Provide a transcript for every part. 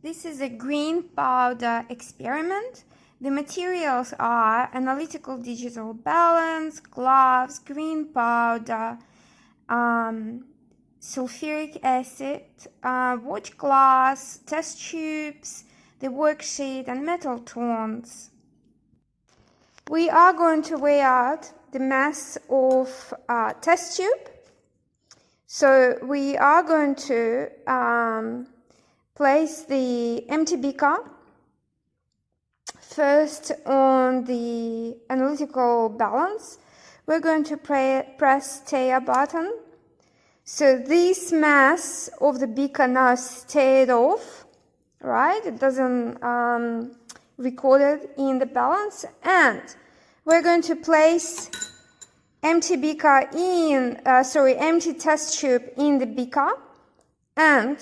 This is a green powder experiment. The materials are analytical digital balance, gloves, green powder, sulfuric acid, watch glass, test tubes, the worksheet, and metal tongs. We are going to weigh out the mass of test tube. So we are going to place the empty beaker first on the analytical balance. We're going to press stir button. So this mass of the beaker now stayed off, right? It doesn't record it in the balance. And we're going to place empty test tube in the beaker, and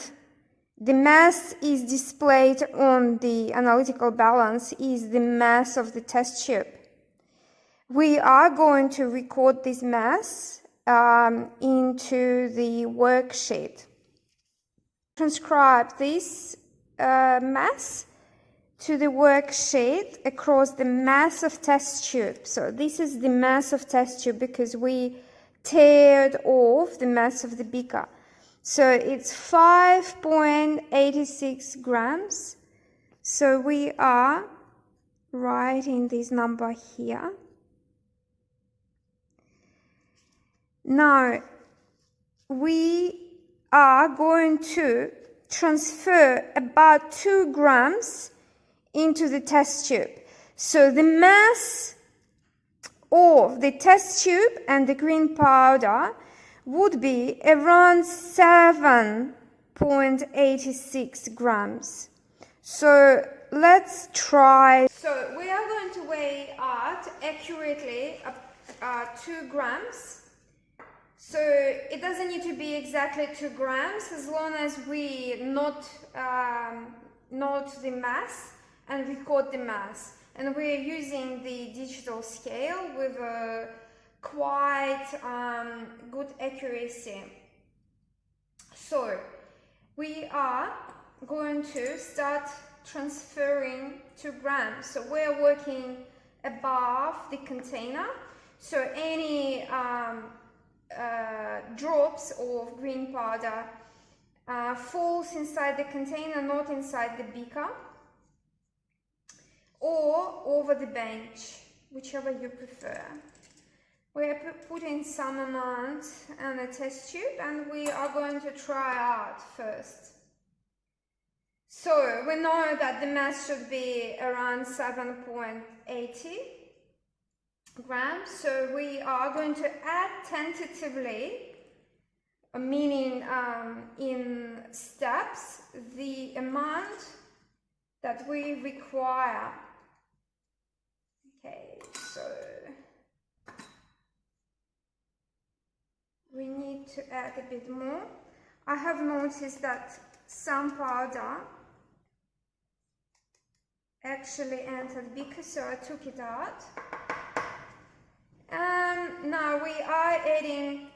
the mass is displayed on the analytical balance is the mass of the test tube. We are going to record this mass into the worksheet. Transcribe this mass to the worksheet across the mass of test tube. So this is the mass of test tube because we teared off the mass of the beaker. So it's 5.86 grams. So we are writing this number here. Now we are going to transfer about 2 grams into the test tube. So the mass of the test tube and the green powder would be around 7.86 grams. So let's try. So we are going to weigh out accurately 2 grams. So it doesn't need to be exactly 2 grams as long as we note the mass and record the mass. And we're using the digital scale with a quite good accuracy. So we are going to start transferring 2 grams. So we're working above the container. So any drops of green powder falls inside the container, not inside the beaker, or over the bench, whichever you prefer. We are putting some amount in a test tube, and we are going to try out first. So we know that the mass should be around 7.80 grams. So we are going to add tentatively, meaning in steps, the amount that we require. Okay, so we need to add a bit more. I have noticed that some powder actually entered beaker, so I took it out. And now we are adding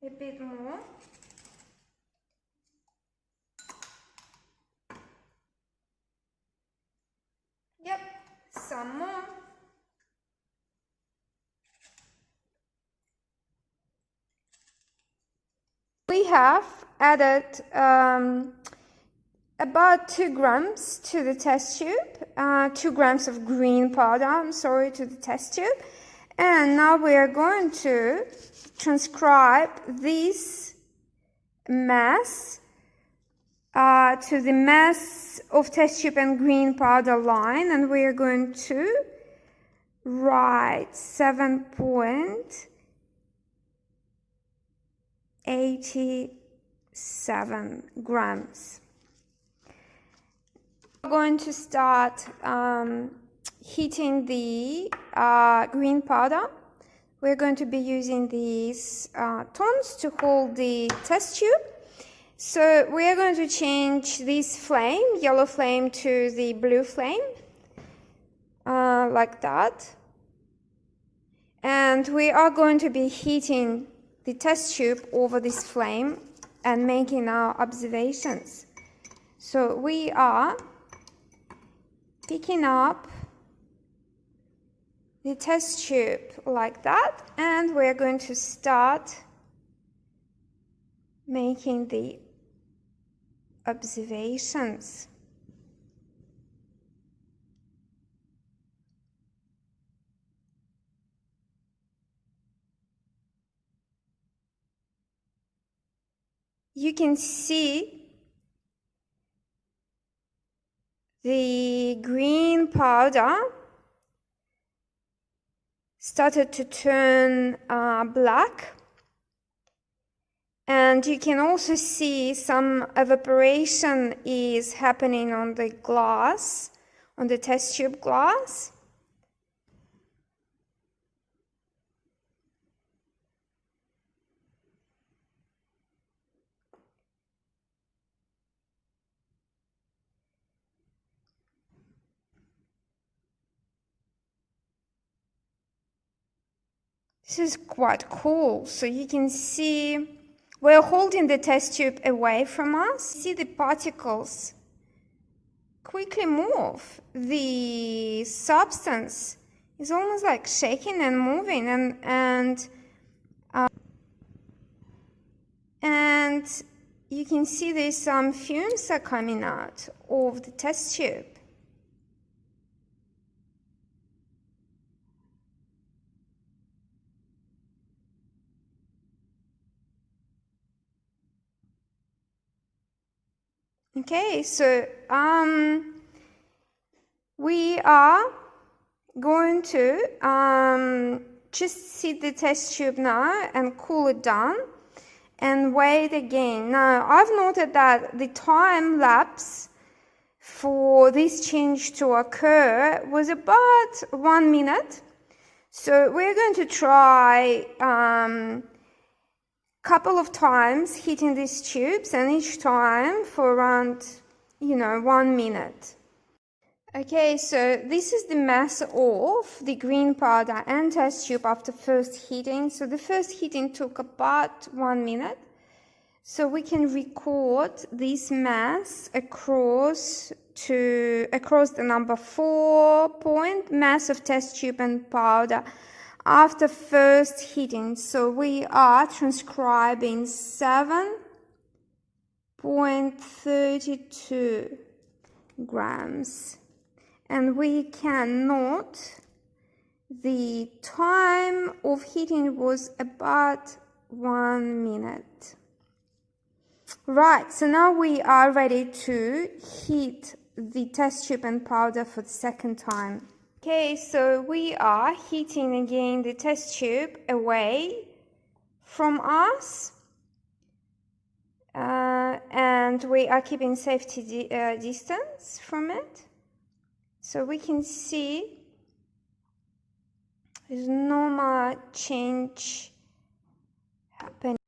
a bit more. Yep, some more. We have added about 2 grams to the test tube, 2 grams of green powder, to the test tube. And now we are going to transcribe this mass to the mass of test tube and green powder line, and we are going to write 7.87 grams. We're going to start heating the green powder. We're going to be using these tongs to hold the test tube. So we are going to change this flame, yellow flame, to the blue flame, like that. And we are going to be heating the test tube over this flame and making our observations. So we are picking up the test tube like that, and we're going to start making the observations. You can see the green powder started to turn black, and you can also see some evaporation is happening on the glass, on the test tube glass. This is quite cool. So you can see we're holding the test tube away from us. See the particles quickly move. The substance is almost like shaking and moving, and you can see there's some fumes are coming out of the test tube. Okay, so we are going to just sit the test tube now and cool it down and wait again. Now, I've noted that the time lapse for this change to occur was about 1 minute. So we're going to try couple of times hitting these tubes, and each time for around 1 minute. Okay, so this is the mass of the green powder and test tube after first heating. So the first heating took about 1 minute. So we can record this mass across the number 4 point mass of test tube and powder after first heating. So we are transcribing 7.32 grams, and we can note the time of heating was about 1 minute. Right, so now we are ready to heat the test tube and powder for the second time. Okay, so we are heating again the test tube away from us, and we are keeping safety distance from it. So we can see there's no much change happening.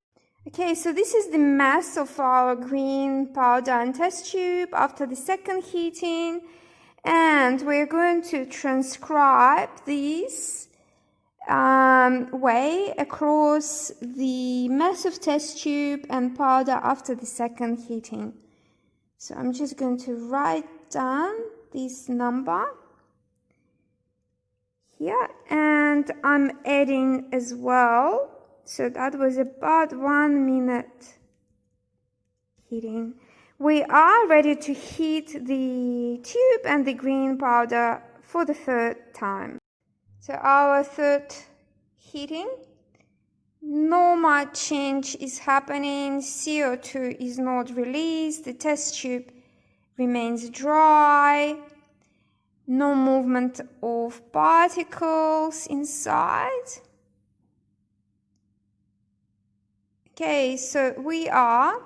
Okay, so this is the mass of our green powder and test tube after the second heating. And we're going to transcribe this way across the mass of test tube and powder after the second heating. So I'm just going to write down this number here, and I'm adding as well. So that was about 1 minute heating. We are ready to heat the tube and the green powder for the third time. So our third heating, no much change is happening. CO2 is not released. The test tube remains dry. No movement of particles inside. Okay, so we are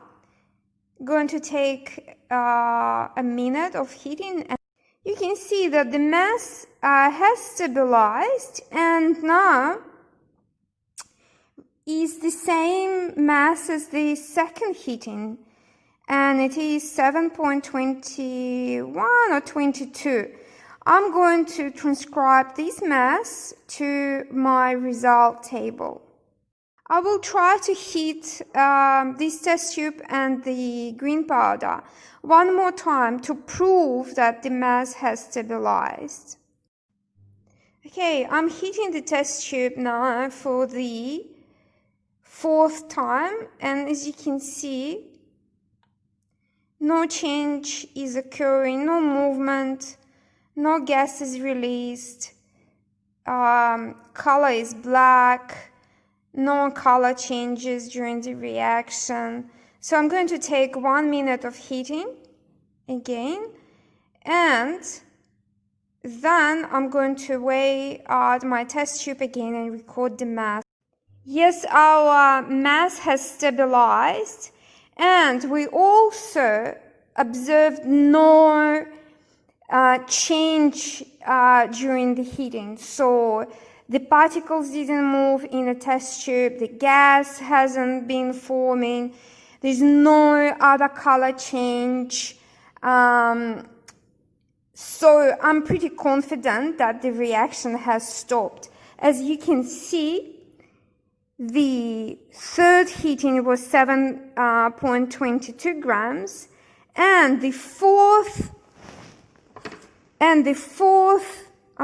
going to take a minute of heating, and you can see that the mass has stabilized and now is the same mass as the second heating, and it is 7.21 or 22. I'm going to transcribe this mass to my result table. I will try to heat this test tube and the green powder one more time to prove that the mass has stabilized. Okay, I'm heating the test tube now for the 4th time, and as you can see, no change is occurring, no movement, no gas is released, color is black, no color changes during the reaction. So I'm going to take 1 minute of heating again, and then I'm going to weigh out my test tube again and record the mass. Yes, our mass has stabilized, and we also observed no change during the heating. So the particles didn't move in the test tube, the gas hasn't been forming, there's no other color change. So I'm pretty confident that the reaction has stopped. As you can see, the 3rd heating was 7.22 grams, and the fourth, I'm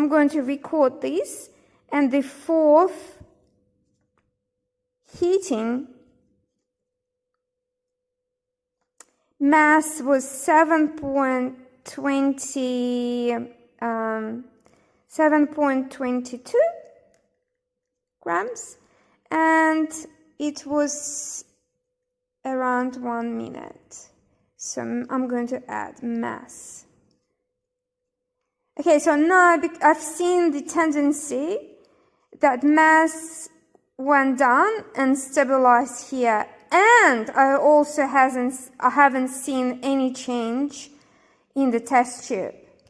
going to record this, and the 4th heating mass was 7.22 grams, and it was around 1 minute. So I'm going to add mass. Okay, so now I've seen the tendency that mass went down and stabilized here, and I haven't seen any change in the test tube.